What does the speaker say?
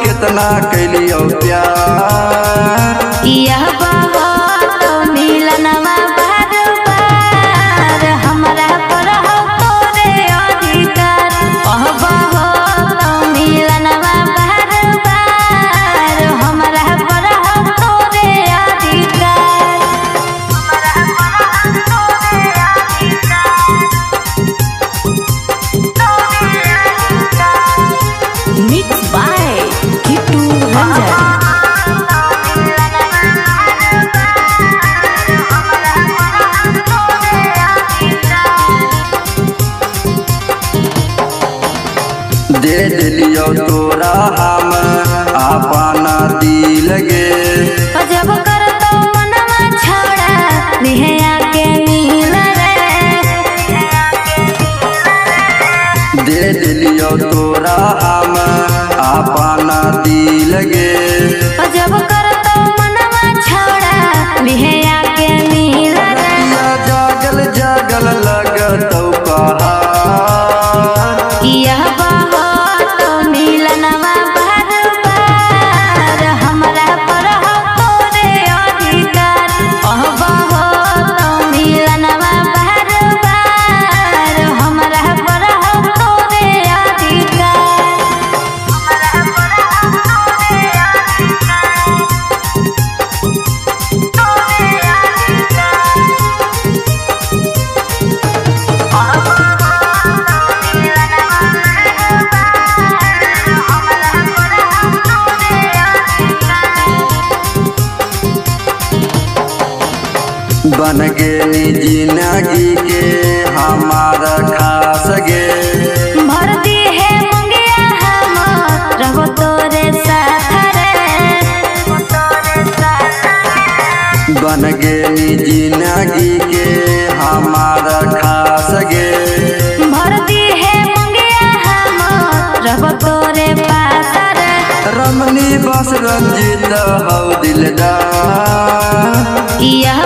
कितना कैलियो प्यार यह बहुत मिलनवा बार बार हमरा पर हो तोरे अधिकार बहुत मिलनवा बार बार हमरा पर हो तोरे अधिकार मिक्स बाय किट्टू रंजन। दे दिलियो तोरा हम अपना दिल गे जब कर तो मनवा छोड़ा निहया के मिल रे दे दिलियो तोरा हम अपना दिल गे जब कर तो मनवा छोड़ा निहया के मिल रे जागल जागल लगतौ पहाड़ यह बहुत मिलनवा बार बार हमरा पर हो तोरे अधिकार बहुत मिलनवा बार बार हमरा पर हो तोरे अधिकार बन गेली जिंदगी के हमारा खास गे भरती है मंगिया हम रहो तोरे साथ रे बन गेली जिंदगी के हमारा खास गे भरती है मंगिया हम रहो तोरे पास रे रमनी बस रंजित हौ दिलदार यह